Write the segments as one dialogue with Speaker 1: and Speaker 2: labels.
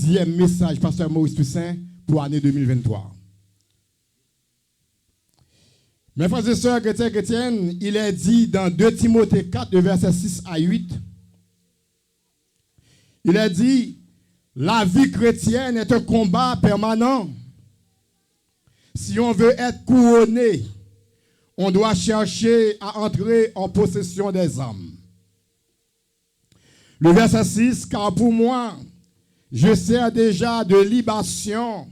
Speaker 1: 10e message, Pasteur Maurice Toussaint, pour l'année 2023. Mes frères et sœurs chrétiennes, il est dit dans 2 Timothée 4, versets 6 à 8, il est dit, la vie chrétienne est un combat permanent. Si on veut être couronné, on doit chercher à entrer en possession des âmes. Le verset 6, car pour moi, je sers déjà de libation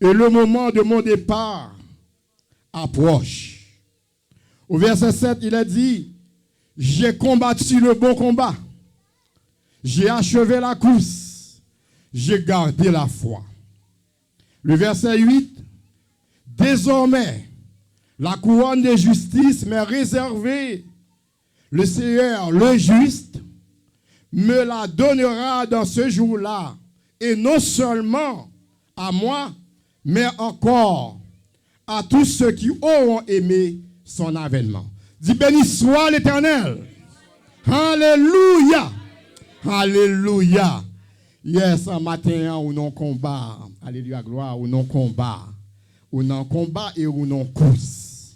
Speaker 1: et le moment de mon départ approche. Au verset 7, il a dit, j'ai combattu le bon combat, j'ai achevé la course, j'ai gardé la foi. Le verset 8, désormais, la couronne de justice m'est réservée. Le Seigneur, le juste, me la donnera dans ce jour-là. Et non seulement à moi, mais encore à tous ceux qui auront aimé son avènement. Dis béni soit l'Éternel. Alléluia. Alléluia. Yes, un matin, ou non combat. Alléluia, gloire, ou non combat. Ou non combat et ou non course.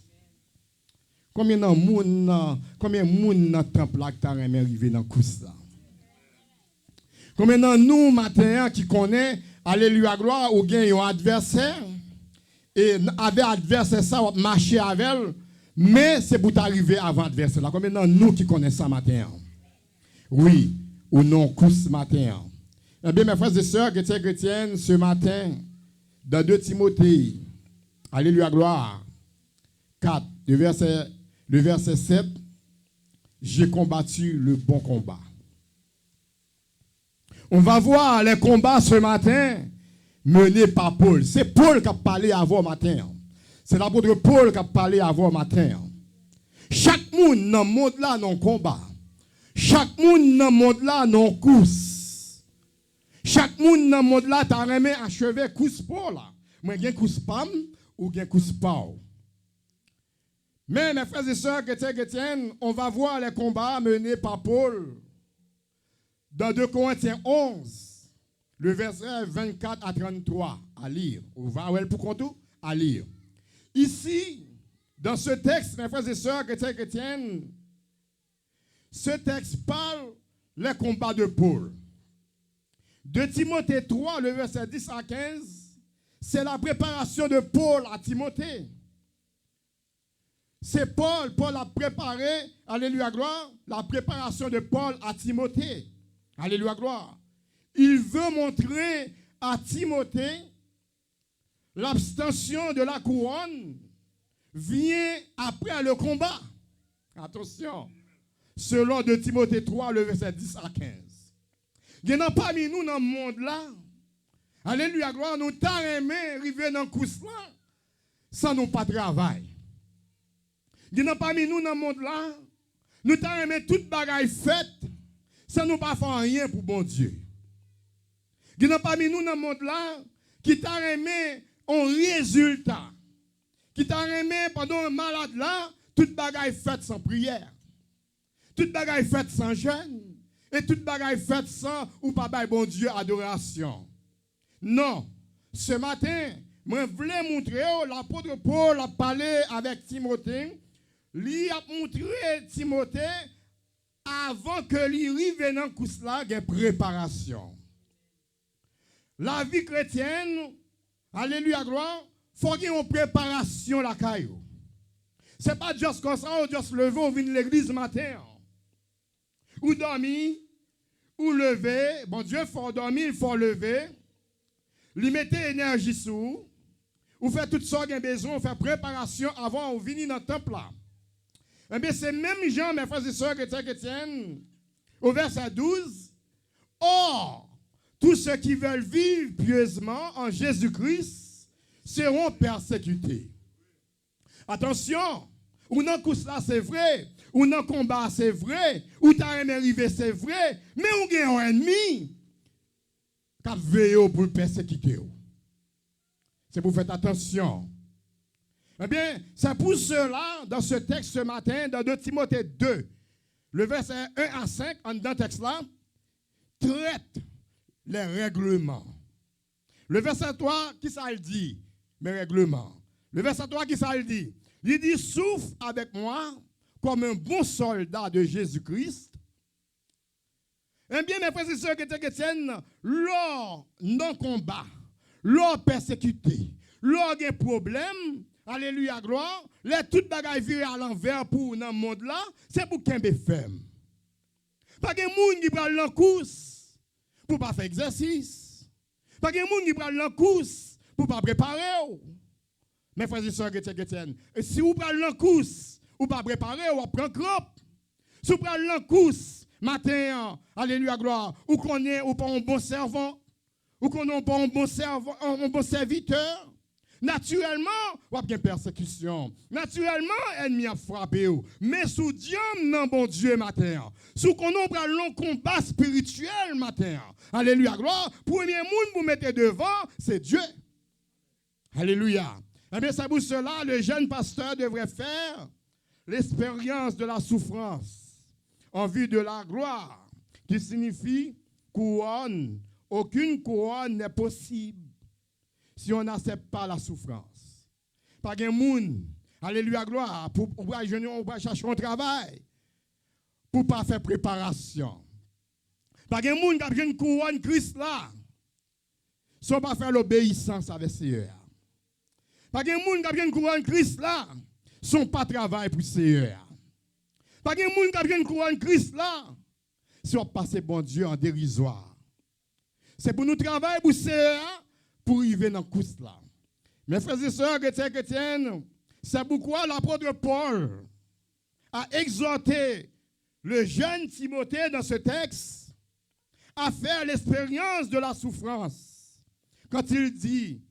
Speaker 1: Combien de monde dans le temple là qui est arrivé dans la course là? Combien de nous, matin, qui connaissent, alléluia, gloire, ou bien un adversaire, et avec adversaire ça, on marcher avec elle, mais c'est pour t'arriver avant adversaire là. Combien de nous qui connaissons ça matin? Oui, ou non, course matin. Eh bien, mes frères et sœurs chrétiennes, ce matin, dans 2 Timothée, alléluia, gloire, 4, le verset 7, j'ai combattu le bon combat. On va voir les combats ce matin menés par Paul. C'est Paul qui a parlé avant matin. C'est l'apôtre Paul qui a parlé avant matin. Chaque monde dans le monde là non combat. Chaque monde dans le monde là non course. Chaque monde dans le monde là t'a remis achever course pour là. Moi gen course pam ou gen course pa. Mais mes frères et sœurs chrétiennes, on va voir les combats menés par Paul. Dans 2 Corinthiens 11, le verset 24 à 33, à lire. On va pour compte à lire. Ici, dans ce texte, mes frères et sœurs chrétiennes, ce texte parle les combats de Paul. De Timothée 3, le verset 10 à 15, c'est la préparation de Paul à Timothée. C'est Paul a préparé, alléluia gloire, la préparation de Paul à Timothée. Alléluia, gloire. Il veut montrer à Timothée l'abstention de la couronne vient après le combat. Attention. Selon de Timothée 3, le verset 10 à 15. Il n'y a pas parmi nous dans le monde là. Alléluia, gloire. Nous t'avons aimé arriver dans le course là sans nous pas travail. Il n'y a pas parmi nous dans le monde là. Nous t'avons aimé toute bagaille faite. Ça nous pas faire rien pour bon Dieu. Il n'y a pas parmi nous dans le monde là qui t'a aimé en résultat. Qui t'a aimé pendant un malade là, toute bagaille faite sans prière. Toute bagaille faite sans jeûne. Et toute bagaille faite sans ou pas bail bon Dieu adoration. Non. Ce matin, je voulais montrer l'apôtre Paul a parlé avec Timothée. Lui a montré Timothée avant que lui arrive dans le course là, il y a préparation. La vie chrétienne, alléluia, gloire, il faut qu'il y ait une préparation la caillou. Ce n'est pas juste comme ça, on juste lever, on vient de l'église matin. Ou dormir, ou lever. Bon Dieu, il faut dormir, il faut lever. Lui mettre énergie sous. Ou faire toutes sortes de besoins, faire préparation avant de venir dans le temple là. Eh bien, c'est même gens, mes frères et sœurs chrétiennes, au verset 12. Or, tous ceux qui veulent vivre pieusement en Jésus-Christ seront persécutés. Attention, ou dans course là, c'est vrai, ou dans combat, c'est vrai, ou t'as un arrivé, c'est vrai, mais on gagne un ennemi qui a veillé pour persécuter. C'est pour faire attention. Eh bien, c'est pour cela, dans ce texte ce matin, dans 2 Timothée 2, le verset 1 à 5, en dans ce texte-là, traite les règlements. Le verset 3, qui ça le dit? Mes règlements. Le verset 3, qui ça le dit? Il dit, souffle avec moi comme un bon soldat de Jésus-Christ. Eh bien, mes frères et sœurs chrétiennes, lors d'un combat, lors persécuté, lors d'un problème, alléluia, gloire, les toutes bagailles virées à l'envers pour dans le monde là, c'est pour qu'un ferme. Pas de monde qui prend la course pour pas faire exercice. Pas de monde qui prend la course pour pas préparer. Mes frères et sœurs chrétiennes, si vous prenez la course, ou pas préparer, ou prend crampe. Si vous prenez la course matin, alléluia, gloire, ou qu'on est ou pas un bon servant, ou qu'on n'est pas un bon servant, un bon serviteur. Naturellement, il y a bien persécution. Naturellement, l'ennemi a frappé. Mais sous Dieu, non, bon Dieu, matin. Sous qu'on a un long combat spirituel, matin. Alléluia, gloire. Premier monde vous mettez devant, c'est Dieu. Alléluia. Eh bien, c'est pour cela, le jeune pasteur devrait faire l'expérience de la souffrance en vue de la gloire, qui signifie couronne. Aucune couronne n'est possible si on n'accepte pas la souffrance. Pas de monde, alléluia, gloire, pour chercher un travail, pour ne pas faire préparation. Pas de monde qui a une couronne Christ là, sans pas faire l'obéissance avec Seigneur. Pas de monde qui a une couronne Christ là, sans pas travailler pour Seigneur. Pas de monde qui a une couronne Christ là, sans passer bon Dieu en dérisoire. C'est pour nous travailler pour Seigneur, pour arriver dans le course là. Mes frères et sœurs chrétiennes, c'est pourquoi l'apôtre Paul a exhorté le jeune Timothée dans ce texte à faire l'expérience de la souffrance. Quand il dit,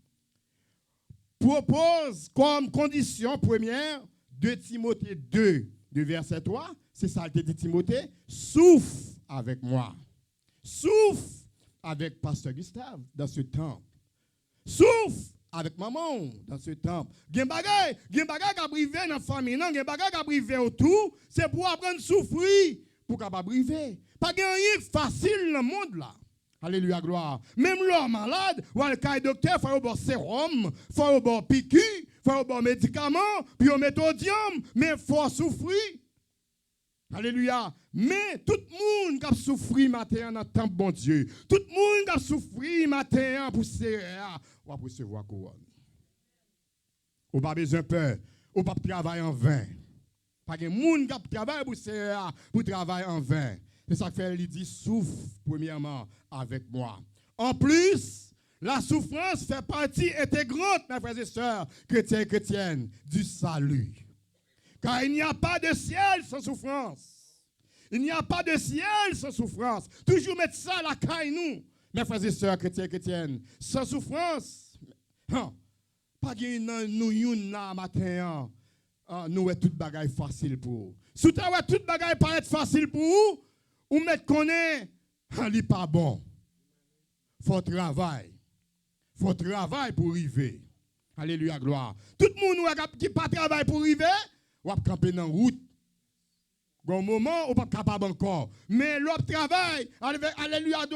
Speaker 1: propose comme condition première de Timothée 2, du verset 3, c'est ça que dit Timothée, souffre avec moi. Souffre avec Pasteur Gustave dans ce temps. Souffre avec maman dans ce temps. Gen bagay qui a privé dans la famille, non, gen bagay qui a privé autour, c'est pour apprendre à souffrir pour capable priver. Pas rien facile dans le monde là. Alléluia, gloire. Même l'homme malade, ou le cas docteur, il faut avoir sérum, il faut avoir piqûre, il faut avoir médicaments, puis on met au diable, mais il faut souffrir. Alléluia. Mais tout le monde qui a souffert matin dans le temple bon Dieu, tout le monde qui a souffert matin pour Seigneur, on va recevoir couronne. On n'a pas besoin de peur, on ne peut pas travailler en vain. Pas de monde qui travaille pour Seigneur, pour travailler en vain. C'est ça que fait, il dit, souffre premièrement avec moi. En plus, la souffrance fait partie intégrante, mes frères et sœurs, chrétiens et chrétiennes, du salut. Car il n'y a pas de ciel sans souffrance. Il n'y a pas de ciel sans souffrance. Toujours mettre ça à la caille, nous, mes frères et sœurs, chrétiens et chrétiennes. Sans souffrance, pas de nous, matin, nous, est toute bagaille facile pour vous. Si tu as toute bagaille paraît facile pour vous, ou mettre qu'on est, n'est pas bon. Faut travail. Faut travail pour arriver. Alléluia, gloire. Tout le monde qui n'a pas travail pour arriver, on va camper dans la route. Bon moment, on n'est pas capable encore. Mais l'autre travail, alléluia,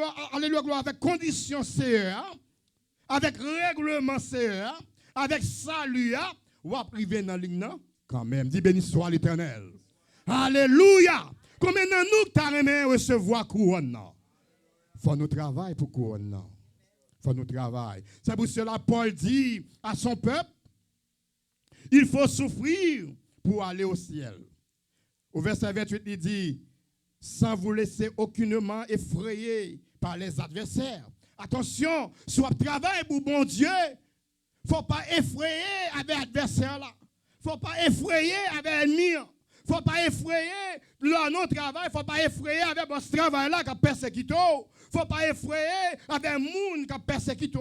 Speaker 1: gloire, avec condition CEA, avec règlement CEA, avec salut, on va arriver dans la ligne quand même. Dis béni soit l'Éternel. Alléluia. Combien de nous qui avons recevoir couronne? Il faut nous travailler pour couronne. Il faut nous travailler. C'est pour cela que Paul dit à son peuple, il faut souffrir pour aller au ciel. Au verset 28, il dit, sans vous laisser aucunement effrayer par les adversaires. Attention, soit travail pour bon Dieu, il ne faut pas effrayer avec l'adversaire là. Il ne faut pas effrayer avec l'ennemi. Il ne faut pas effrayer notre travail, il ne faut pas effrayer avec ce travail-là qui a persécuté. Il ne faut pas effrayer avec un monde qui a persécuté.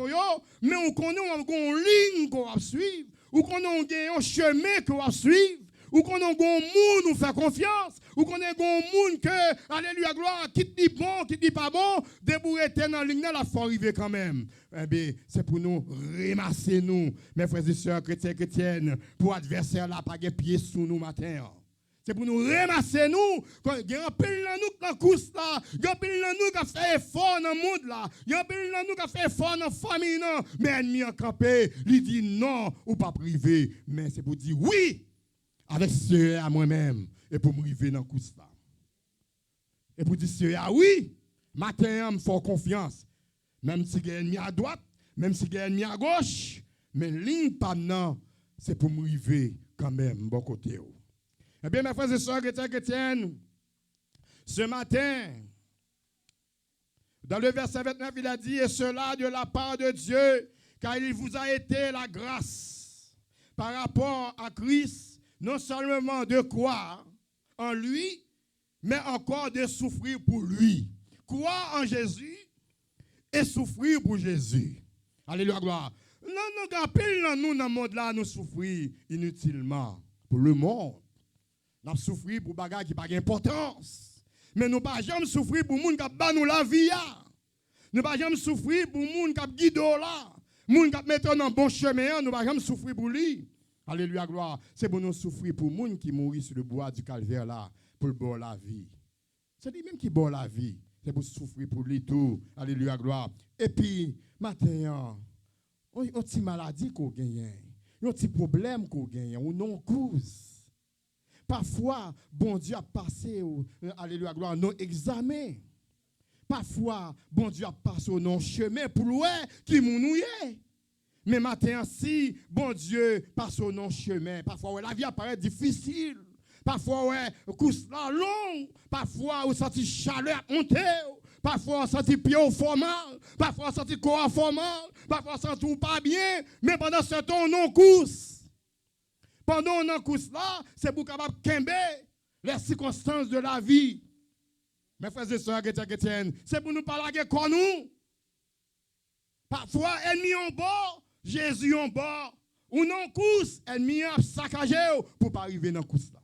Speaker 1: Mais on connaît une ligne qu'on va suivre, ou qu'on a un chemin qu'on va suivre, ou qu'on a un monde nous fait confiance, ou qu'on a un monde que, alléluia, gloire, qui te dit bon, qui te dit pas bon, débourrer dans la ligne, là, il faut arriver quand même. Eh bien, c'est pour nous ramasser nous, mes frères et sœurs chrétiens, chrétiennes, pour adversaire là, pas de pied sous nous matin. C'est pour nous ramasser nous. Il y a un pile dans nous qui a course là. Il y a un pile dans nous qui a fait effort dans le monde là. Il y a un pile dans nous qui a fait effort dans la famille là. Mais l'ennemi a campé. Il dit non ou pas privé. Mais c'est pour dire oui. Avec ce à moi-même. Et pour me river dans la course là. Et pour dire ce à oui. Matin, il me faut confiance. Même si il y a ennemi à droite. Même si il y a ennemi à gauche. Mais ligne pas non. C'est pour me river quand même. Bon côté. Eh bien, mes frères et sœurs chrétiennes, ce matin, dans le verset 29, il a dit, et cela de la part de Dieu, car il vous a été la grâce par rapport à Christ, non seulement de croire en lui, mais encore de souffrir pour lui. Croire en Jésus et souffrir pour Jésus. Alléluia, gloire. Non, nous, dans le monde là, nous souffrir inutilement pour le monde. Nous avons souffert pour des bagages qui n'ont pas d'importance. Mais nous ne pouvons jamais souffrir pour les gens qui ont nous la vie. Nous ne pouvons jamais souffrir pour les gens qui ont guidé là. Les gens qui mettent dans le bon chemin, nous ne pouvons jamais souffrir pour lui. Alléluia, gloire. C'est pour nous souffrir pour les gens qui mourent sur le bois du calvaire là, pour le boire la vie. C'est lui-même qui boit la vie. C'est pour souffrir pour lui tout. Alléluia, gloire. Et puis, maintenant, il y a une petite maladie qu'on gagne. Il y a un petit problème qu'on gagne. On non cause. Parfois, bon Dieu a passé, alléluia, gloire, nos examens. Parfois, bon Dieu a passé au non-chemin pour louer qui nous est. Mais maintenant, si bon Dieu passe au non-chemin, parfois, ouais, la vie apparaît difficile. Parfois, ouais, course là long. Parfois, on senti chaleur monter. Parfois, on senti pied au fort mal. Parfois, on senti corps au fort mal. Parfois, on senti pas bien. Mais pendant ce temps, on non course. Pendant on en course là, c'est pour capable kembe les circonstances de la vie. Mes frères et sœurs chrétiennes, c'est pour nous parler comme nous. Parfois, ennemi en bord, Jésus en bord. Ou non course, ennemi a saccagé pour pas arriver dans la course là.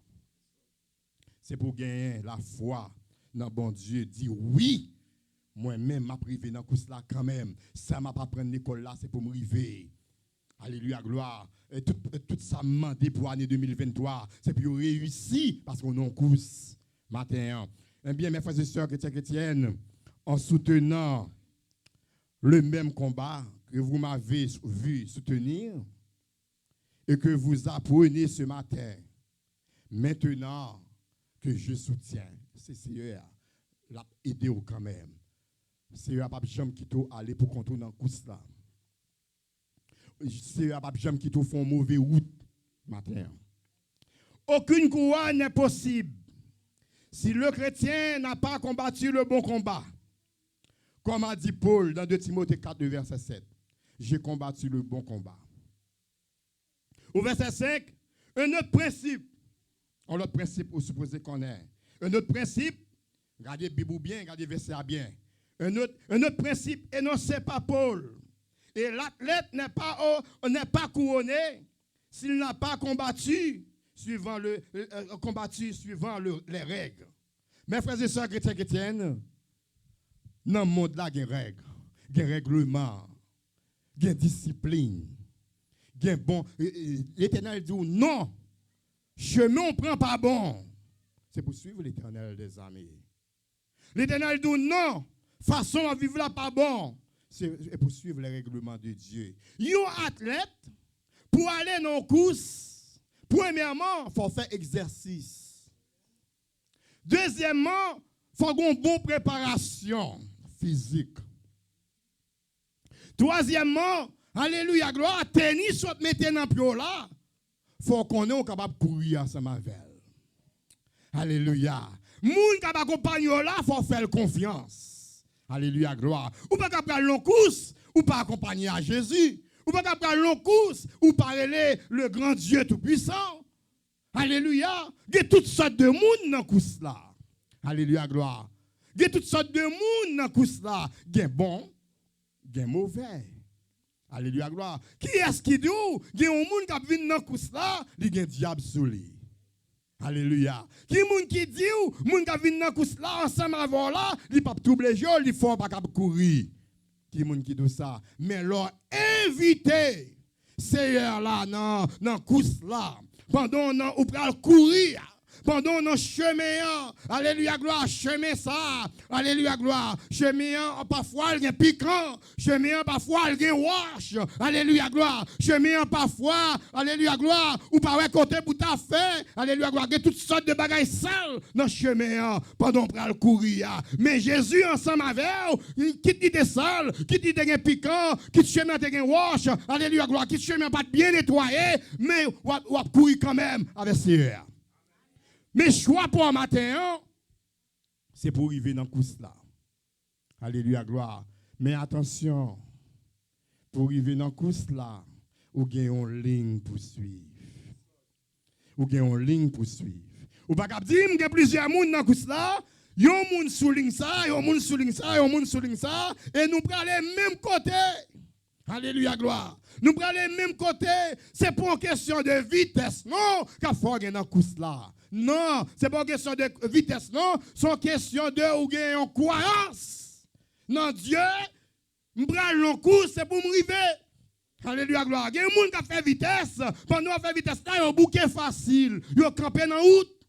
Speaker 1: C'est pour gagner la foi dans bon Dieu. Dire oui, moi-même m'a privé dans la course là quand même. Ça m'a pas prendre l'école là, c'est pour me river. Alléluia, gloire. Et tout ça m'a demandé pour l'année 2023. C'est pour réussir parce qu'on est en course. Matin. Eh bien, mes frères et sœurs chrétiennes, en soutenant le même combat que vous m'avez vu soutenir et que vous apprenez ce matin, maintenant que je soutiens, c'est Seigneur l'a aidé quand même. Seigneur n'a pas jamais quitté aller pour contourner dans la course là. C'est pas jamais qui te font mauvais route matin. Aucune couronne n'est possible si le chrétien n'a pas combattu le bon combat. Comme a dit Paul dans 2 Timothée 4, verset 7. J'ai combattu le bon combat. Au verset 5, un autre principe. Un autre principe, vous supposez qu'on ait. Un autre principe, regardez la Bible bien, regardez le verset bien. Un autre principe énoncé par Paul. Et l'athlète n'est pas couronné s'il n'a pas combattu suivant les règles. Mes frères et sœurs chrétiennes, dans le monde là, il y a des règles, il y a des règlements, il y a une discipline. Il y a bon. L'Éternel dit non, chemin on prend pas bon. C'est pour suivre l'Éternel des amis. L'Éternel dit non, façon à vivre là pas bon. C'est pour suivre les règlements de Dieu. Un athlète, pour aller dans la course, premièrement, il faut faire exercice. Deuxièmement, il faut avoir une bonne préparation physique. Troisièmement, alléluia, gloire, tennis, soit mettre dans le pied là, il faut qu'on soit capable de courir ensemble avec elle. Alléluia. Moun qui accompagne là, il faut faire confiance. Alléluia, gloire. Ou pas qu'à prendre long course, ou pas accompagner à Jésus. Ou pas qu'à prendre long course, ou parler le grand Dieu tout-puissant. Alléluia. Il y a toutes sortes de monde dans la course là. Alléluia, gloire. Il y a toutes sortes de monde dans la course là. Il y a bon, il y a mauvais. Alléluia, gloire. Qui est-ce qui dit? Il y a un monde qui vient dans la course là, il y a un diable sous lui. Alléluia. Qui moun qui dit ou moun qui vient dans course là ensemble avant là, il pas tout les jours, il faut pas courir. Qui moun qui dit ça, mais leur invité Seigneur là dans course là, pendant on pral courir, pendant nos chemins, alléluia, gloire, chemin ça, alléluia, gloire, chemin parfois il y a piquant, chemin parfois il y a wash, alléluia, gloire, chemin parfois, alléluia, gloire, ou pas ouais côté pour ta fait, alléluia, gloire, il y a toutes sortes de bagailles sales dans le chemin, pendant pour le courir. Mais Jésus ensemble avec eux, qui dit des sales, qui dit des piquants, qui chemin des wash, alléluia, gloire, qui chemin pas bien nettoyé, mais ou courir quand même avec ses. Mais choix pour un matin, c'est pour arriver dans le course là. Alléluia, gloire. Mais attention, pour arriver dans le course là, ou gagne une ligne pour suivre. Ou gagne une ligne pour suivre. Ou pas cap dire, il y a plusieurs monde dans le course là, yon moun souligne ça, yon moun souligne ça, yon moun souligne ça, et nous prenons les mêmes côtés. Alléluia, gloire. Nous prenons les mêmes côtés. C'est pour une question de vitesse, non, qu'il faut gagner dans le course là. Non, c'est pas une question de vitesse, non, c'est une question de ou gagner en croyance. Non, Dieu, m'bral le course, c'est pour m'river. Alléluia, gloire. Il y a des gens qui fait vitesse. Pendant qu'on fait vitesse, là, il y a un bouquet facile. Il y a un campé dans la route.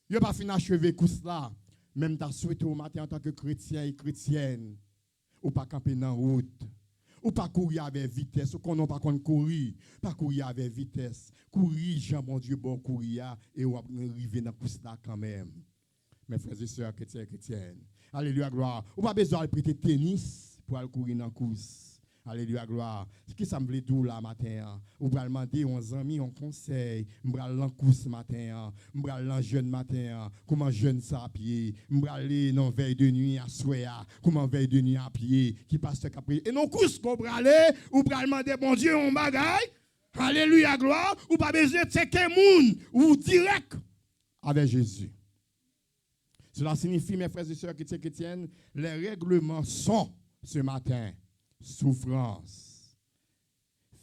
Speaker 1: Il n'y a pas fini d'achever le course là. Même ta souhaité au matin en tant que chrétien et chrétienne, ou pas camper dans la route. Ou pas courir avec vitesse, ou qu'on n'a pas courir, pas courir avec vitesse. Courir, Jean, mon Dieu, bon courir, et on va arriver dans le course là quand même. Mes frères et sœurs chrétiens et chrétiennes. Alléluia, gloire. Ou pas besoin de prêter tennis pour aller courir dans la course. Alléluia, gloire. Ce qui semble doux là matin, ou va demander aux amis un conseil, m'bral lan course matin, m'bral lan jeune matin, comment jeune ça à pied, m'bral aller dans veille de nuit à soya, comment veille de nuit à pied, qui passe capri. Et non course qu'on bral aller, ou bral demander bon Dieu on bagaille. Alléluia, gloire, ou pas besoin de checker moun ou direct avec Jésus. Cela signifie, mes frères et sœurs chrétiennes, les règlements sont ce matin. Souffrance.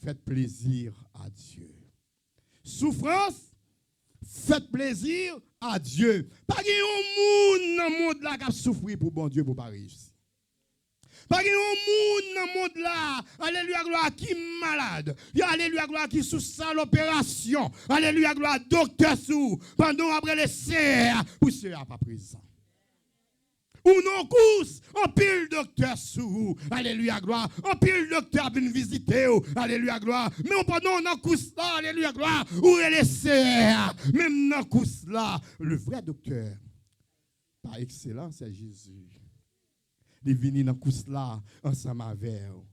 Speaker 1: Faites plaisir à Dieu. Souffrance. Faites plaisir à Dieu. Pas qu'il y ait un monde dans le monde là qui a souffert pour bon Dieu pour pas réussir. Pas qu'il y ait un monde dans le monde là, alléluia gloire, qui est malade. Il y a alléluia gloire qui est sous salle opération. Alléluia gloire, docteur sous. Pendant après les serres, pour ceux qui pas présent. Ou non course, on pile docteur sous, alléluia gloire, on pile docteur vient visiter, alléluia gloire, mais on pendant on course là, alléluia gloire, où est les serres, même dans course là, le vrai docteur, par excellence, c'est Jésus. Il est venu dans course là, ensemble avec vous.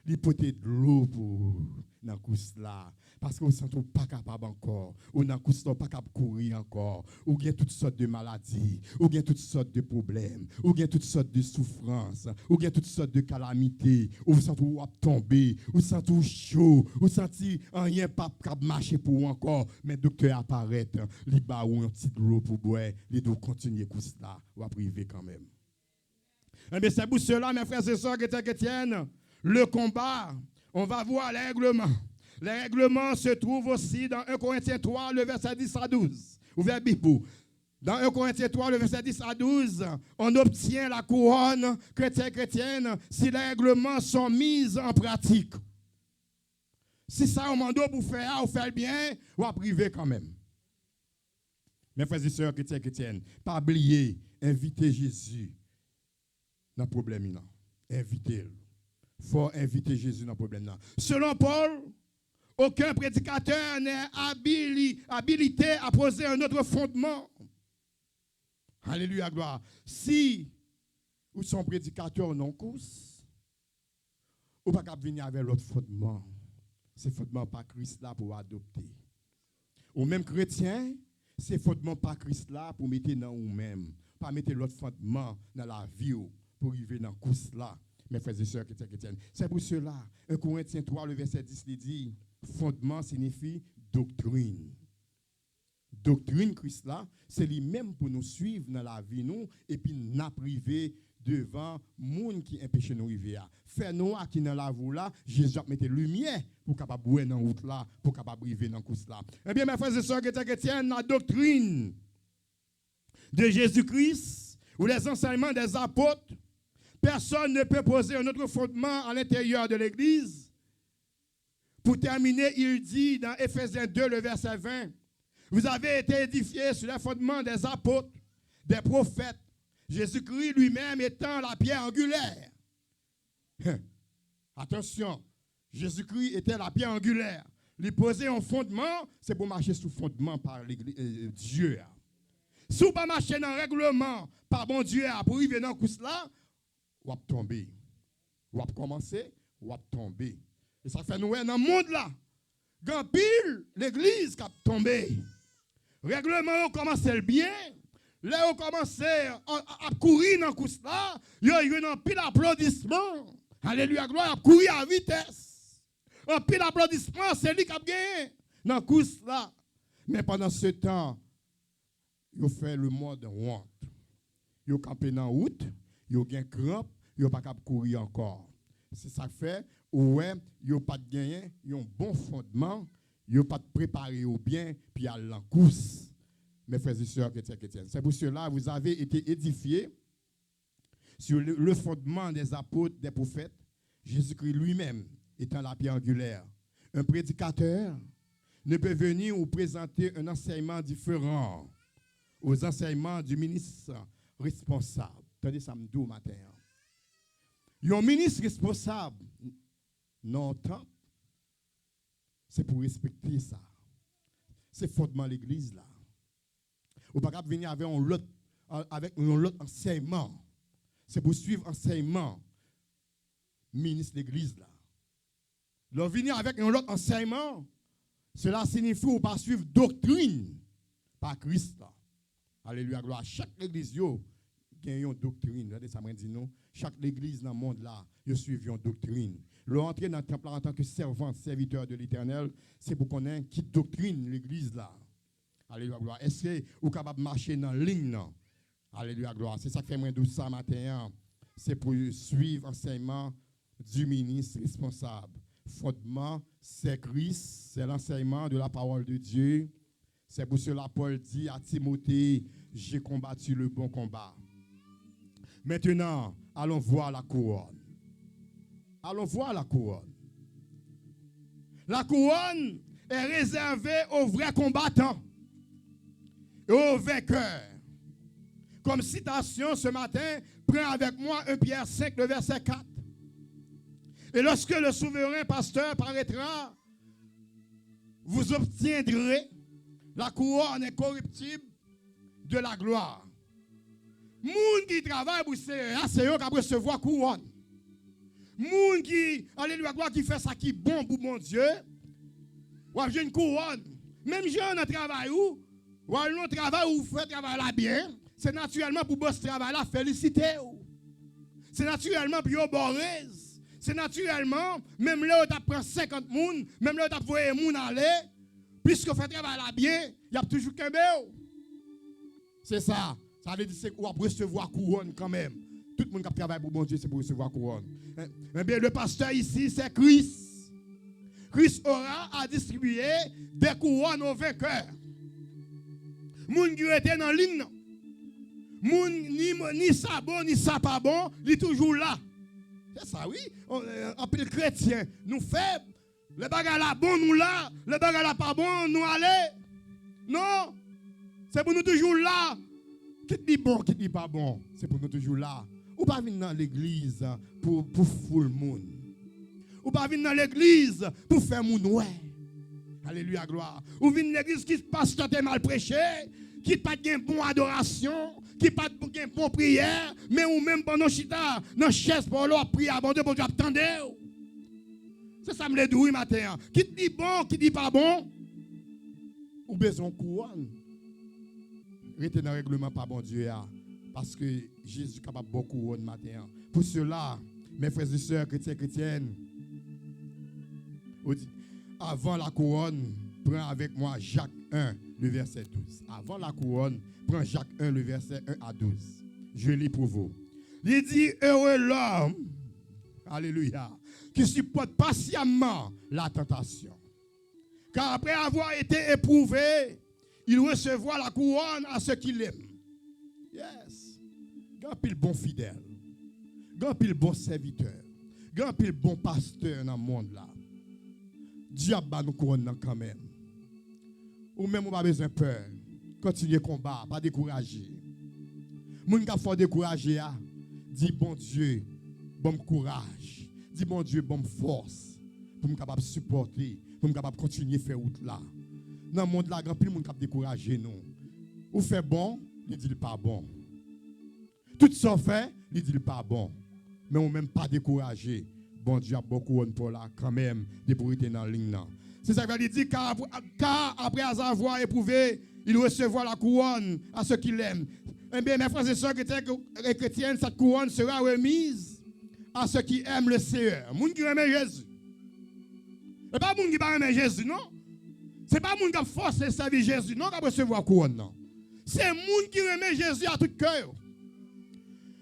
Speaker 1: Il portait de l'eau pour dans course là. Parce qu'on ne sent pas capable encore. Ou dans course là, pas capable de courir encore. Ou bien toutes sortes de maladies. Ou bien toutes sortes de problèmes. Ou bien toutes sortes de souffrances. Ou bien toutes sortes de calamités. Ou vous sentez ou tomber. Ou sentez chaud. Ou sentez rien pas capable de marcher pour vous encore. Mais le docteur apparaît. Il bat ou un petit de l'eau pour boire. Il doit continuer course là. Ou à priver quand même. Mais c'est pour cela, mes frères et sœurs chrétiennes. Le combat, on va voir les règlements. Les règlements se trouvent aussi dans 1 Corinthiens 3, le verset 10 à 12. Ouvrez Bible. Dans 1 Corinthiens 3, le verset 10 à 12, on obtient la couronne chrétienne si les règlements sont mis en pratique. Si ça, on m'a pour faire, ou faire bien, ou à priver quand même. Mes frères et sœurs chrétiennes, pas oublier, invitez Jésus dans le problème. Invitez-le. Il faut inviter Jésus dans le problème. Selon Paul, aucun prédicateur n'est habilité à poser un autre fondement. Alléluia, gloire. Si vous êtes prédicateur non course, vous ne pouvez pas venir avec l'autre fondement. C'est fondement pas Christ là pour adopter. Ou même chrétien, c'est fondement pas Christ là pour mettre dans vous-même. Pas mettre l'autre fondement dans la vie pour arriver dans la course là. Mes frères et sœurs chrétiennes. C'est pour cela, 1 Corinthiens 3, le verset 10, il dit, fondement signifie doctrine. Doctrine, Christ là, c'est lui-même pour nous suivre dans la vie, nous, et puis nous priver devant les gens qui empêchent nous arriver. Faire-nous à qui dans la voie là, Jésus a mis lumière pour capable bouer dans la route là, pour capable arriver dans la course là. Eh bien, mes frères et sœurs chrétiennes, la doctrine de Jésus-Christ, ou les enseignements des apôtres, personne ne peut poser un autre fondement à l'intérieur de l'Église. Pour terminer, il dit dans Éphésiens 2, le verset 20, Vous avez été édifiés sur les fondements des apôtres, des prophètes, Jésus-Christ lui-même étant la pierre angulaire. Attention, Jésus-Christ était la pierre angulaire. Lui poser un fondement, c'est pour marcher sous fondement par Dieu. Si vous ne marchez dans le règlement par bon Dieu pour arriver dans ce là, vous allez tomber. Vous allez commencer, vous allez tomber. Et ça fait nous dans le monde là. Quand pile, l'église qui a tombé. Règlement, on commence bien. Là, on commence à courir dans ce là. Il y a un pile d'applaudissements. Alléluia, gloire, à courir à vitesse. Un pile d'applaudissements, c'est lui qui a gagné dans le course là. Mais pendant ce temps, il fait le mode honte. Il campé dans la route, il a gagné crampe, il n'a pas capable courir encore. C'est ça qui fait, ouais, il n'a pas gagné, il a un bon fondement, il n'a pas préparé au bien, puis il a la course. Mes frères et sœurs chrétiens. C'est pour cela que vous avez été édifiés sur le fondement des apôtres, des prophètes, Jésus-Christ lui-même étant la pierre angulaire. Un prédicateur ne peut venir ou présenter un enseignement différent aux enseignements du ministre responsable. Attendez ça me dit au matin. Un ministre responsable, non temps, c'est pour respecter ça. C'est fondement l'église là. Ou pas venir avec un autre enseignement. C'est pour suivre enseignement ministre de l'église là. Leur venir avec un autre enseignement, cela signifie ou pas suivre doctrine par Christ là. Alléluia, gloire. Chaque église a une doctrine. Regardez ça me dit non. Chaque église dans le monde là, ils suivent une doctrine. Leur entrer dans le temple en tant que servant, serviteur de l'Éternel, c'est pour qu'on ait qui doctrine l'église là. Alléluia, gloire. Est-ce que vous êtes capable de marcher dans la ligne? Alléluia, gloire. C'est ça qui fait moins douce ça matin. C'est pour suivre l'enseignement du ministre responsable. Fondement, c'est Christ, c'est l'enseignement de la parole de Dieu. C'est pour cela que Paul dit à Timothée, j'ai combattu le bon combat. Maintenant, allons voir la couronne. Allons voir la couronne. La couronne est réservée aux vrais combattants et aux vainqueurs. Comme citation ce matin, prends avec moi 1 Pierre 5, le verset 4. Et lorsque le souverain pasteur paraîtra, vous obtiendrez la couronne incorruptible de la gloire. Moun qui travaille pour CEA, c'est eux qui recevoir couronne. Moun qui, alléluia, gloire, qui fait ça qui est bon pour mon Dieu, ou a une couronne. Même gens dans travail ou un travail où vous faites travail là bien, c'est naturellement pour bosser travail là féliciter. C'est naturellement pour vous borrer. C'est naturellement, même là où tu prends 50 personnes, même là où tu voyé les gens aller, puisque vous faites travail là bien, il y a toujours qu'un béo. C'est ça. Ça veut dire que vous allez recevoir couronne quand même. Tout le monde qui travaille pour bon Dieu, c'est pour recevoir couronne. Mais bien, le pasteur ici, c'est Christ. Christ aura à distribuer des couronnes aux vainqueurs. Moun qui était dans l'hymne, moun ni ça bon, ni ça pas bon, il est toujours là. C'est ça, oui. En plus, chrétien, nous faibles. Le bagage là bon, nous là. Le bagage là pas bon, nous allez. Non. C'est pour nous toujours là. Qui dit bon, qui dit pas bon. C'est pour nous toujours là. Ou pas venir dans l'église pour fouler le monde. Ou pas venir dans l'église pour faire mon ouais. Alléluia, gloire. Ou venir dans l'église qui passe tant mal prêché, qui pas de bonne adoration, qui pas de bonne prière, mais ou même pendant chita, dans chaise pour l'eau, prier avant Dieu pour Dieu attendre. C'est ça me le dit matin. Qui dit bon, qui dit pas bon, ou besoin de couronne. Restez dans le règlement pas bon Dieu. Parce que Jésus est capable de beaucoup couronne matin. Pour cela, mes frères et sœurs chrétiennes, avant la couronne, prends avec moi Jacques 1, le verset 12. Avant la couronne, prends Jacques 1, le verset 1 à 12. Je lis pour vous. Il dit, heureux l'homme, alléluia, qui supporte patiemment la tentation. Car après avoir été éprouvé, il recevra la couronne à ceux qui l'aiment. Yes. Grand pile bon fidèle. Grand pile bon serviteur. Grand pile bon pasteur dans le monde là. Dieu a nous couronne quand même. ou même pas besoin de peur. Continuez le combat, pas décourager. Moun qui faut décourager, dit bon Dieu, bon courage. Dit bon Dieu, bonne force pour me capable supporter, pour me capable continuer faire route là. Dans le monde là, grand pile monde qui décourager nous. Ou fait bon, il dit pas bon. Tout ça fait, il dit pas bon. Mais on même pas découragé. Bon Dieu a beaucoup pour là quand même de pour être dans la ligne là. C'est ça qu'il dit car après avoir éprouvé, il recevra la couronne à ceux qui l'aiment. Eh bien, mes frères et sœurs chrétiennes, cette couronne sera remise à ceux qui aiment le Seigneur. Moun qui aime Jésus. Ce n'est pas moun qui va aimer Jésus, non? Ce n'est pas moun qui a forcé servir Jésus, non, qui va recevoir la couronne, non. C'est moun qui aime Jésus à tout cœur.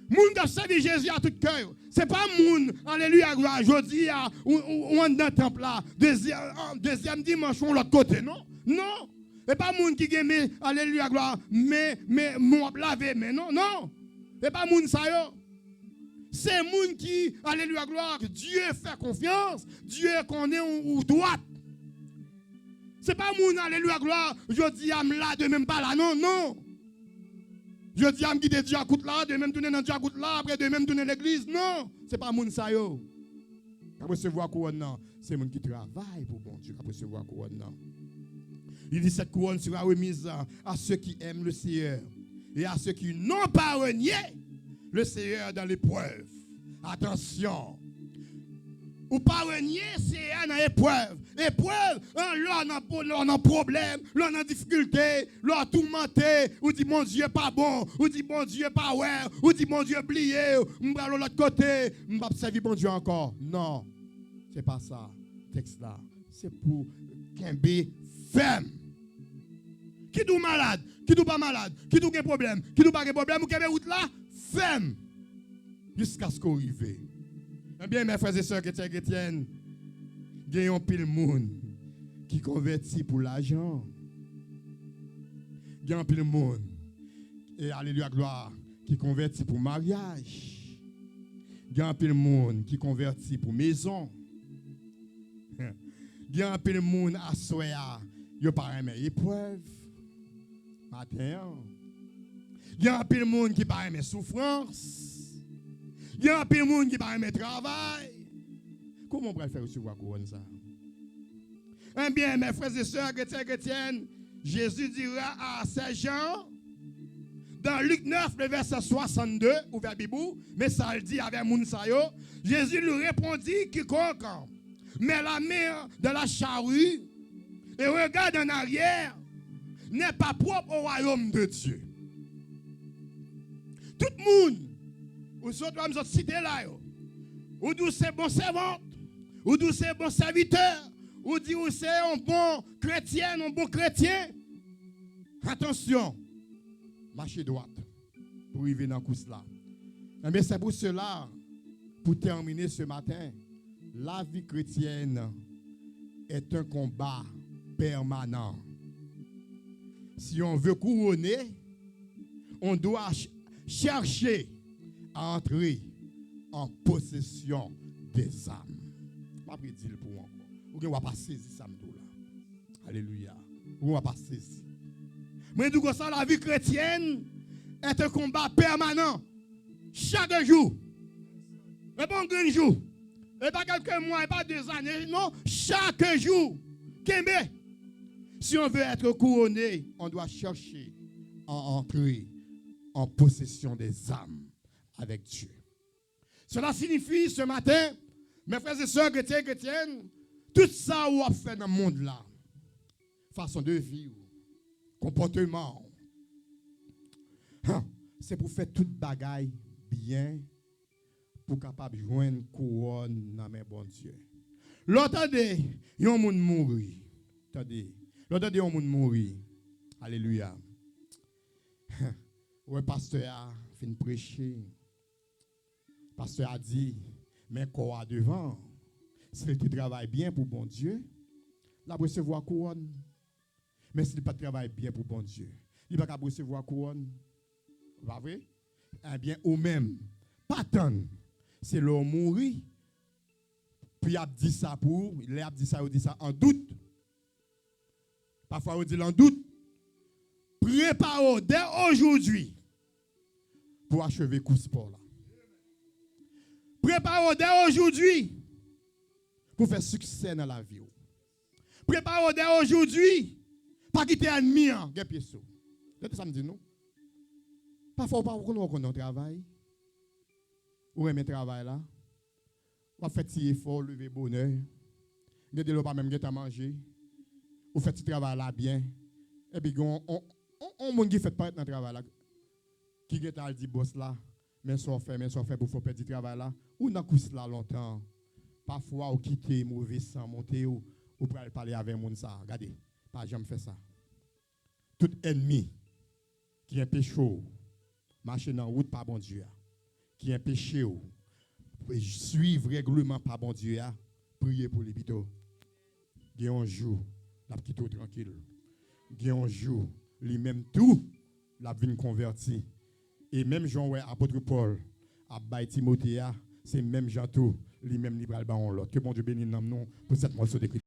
Speaker 1: Moun qui a servi Jésus à tout cœur. Ce n'est pas moun, alléluia, gloire, jeudi, on est dans le temple là, deuxième dimanche, on l'autre côté, non? Non. Ce n'est pas moun qui aime, alléluia, gloire, mais mon lavé, mais non, non. Ce n'est pas moun ça, yo. C'est moun qui, alléluia, gloire, Dieu fait confiance, Dieu connaît ou droite. Ce n'est pas moun, alléluia, gloire, je dis, am là, de même pas là, non, non. Je dis, am quitter Dieu à côté là, de même tourner dans Dieu à côté là, après de même tourner l'église, non. Ce n'est pas moun ça, yo. Quand recevoir couronne, non. C'est moun qui travaille pour bon Dieu, quand recevoir couronne, non. Il dit, cette couronne sera remise à ceux qui aiment le Seigneur et à ceux qui n'ont pas renié le Seigneur dans l'épreuve. Attention. Ou pas renier Seigneur dans l'épreuve. Épreuve, là on a problème, là on a difficulté, là on a tourmenté, ou dit mon Dieu pas bon, ou dit mon Dieu pas ouais, ou dit mon Dieu oublié, on va de l'autre côté, on va servir mon Dieu encore. Non, c'est pas ça. Texte là, c'est pour Kembe ferme. Qui est malade, qui n'est pas malade, qui a un problème, qui n'a pas de problème, ou qui a route là, ferme. Jusqu'à ce qu'on arrive. Eh bien, mes frères et sœurs chrétiennes, il y a un pile monde qui convertit pour l'argent. Il y a un pile monde, et alléluia, gloire, qui convertit pour mariage. Il y a un pile monde qui convertit pour maison. Il y a un pile monde à soya, il n'y a pas une épreuve. Matin. Il y a un peu de monde qui parle de souffrance. Il y a un peu de monde qui parle de travail. Comment on peut faire recevoir la couronne ça? Eh bien, mes frères et sœurs chrétiennes, Jésus dira à ces gens, dans Luc 9, le verset 62, ouvert Bibou, mais ça le dit avec Mounsayo, Jésus lui répondit, quiconque met la main dans la charrue et regarde en arrière, n'est pas propre au royaume de Dieu. Tout le monde, ou soit nous cité là, ou dit c'est bon servant, ou dit c'est bon serviteur, ou dit c'est un bon chrétien, un bon chrétien. Attention, marchez droite pour arriver dans le course là. Mais c'est pour cela, pour terminer ce matin, la vie chrétienne est un combat permanent. Si on veut couronner, on doit chercher à entrer en possession des âmes. Je ne vais pas dire pour moi. Ou on ne va pas saisir ça. Alléluia. Ou on ne va pas saisir. Mais du coup, ça, la vie chrétienne est un combat permanent. Chaque jour. Et pas un grand jour. Et pas quelques mois, et pas 2 années. Non, chaque jour. Kembe. Si on veut être couronné, on doit chercher à entrer en possession des âmes avec Dieu. Cela signifie ce matin, mes frères et sœurs chrétiennes, tout ça qu'on a fait dans le monde là, façon de vivre, comportement, c'est pour faire toute bagaille bien, pour capable de joindre une couronne dans mes bon Dieu. L'autre day, il y a un monde mourir. Attendez. L'autre day, on mourir. Alléluia. Ouais, pasteur a fin prêcher. Pasteur a dit, mais quoi devant, s'il te travaille bien pour bon Dieu, il va recevoir couronne. Mais s'il ne pas travaille bien pour bon Dieu, il va pas recevoir couronne. Pas vrai? Eh bien, ou même, pas tant, c'est l'homme mourir. Puis il a dit ça pour, il a dit ça en doute. Parfois, on dit l'en doute. Préparez dès aujourd'hui pour achever le coup sport là. Préparez dès aujourd'hui pour faire succès dans la vie. Préparez dès aujourd'hui pas quitter ennemi en pied sous. Ça me dit non. Parfois, pas qu'on a travail. Ou aimer travail là. Ou fait petit effort, lever bonheur. Vous n'avez pas même à manger. Ou fait petit travail là bien. Et puis on monde qui fait pas dans travail là. Qui a dit boss là, mais ça fait pour faire petit travail là. Ou dans course là longtemps. Parfois ou quitter mauvais sang monter ou pour parler avec monde ça. Regardez, pas jamais fait ça. Tout ennemi qui est péché, marcher dans la route par bon Dieu, qui est péché, suivre règlement par bon Dieu, prier pour les bidons. Il y a un jour, la petite tranquille. Il y a un jour, lui-même tout, la vie converti. Et même Jean, apôtre Paul, à Baï Timothée, c'est même Jean tout, lui-même libre à l'autre. Que bon Dieu bénisse nous pour cette morceau d'écriture.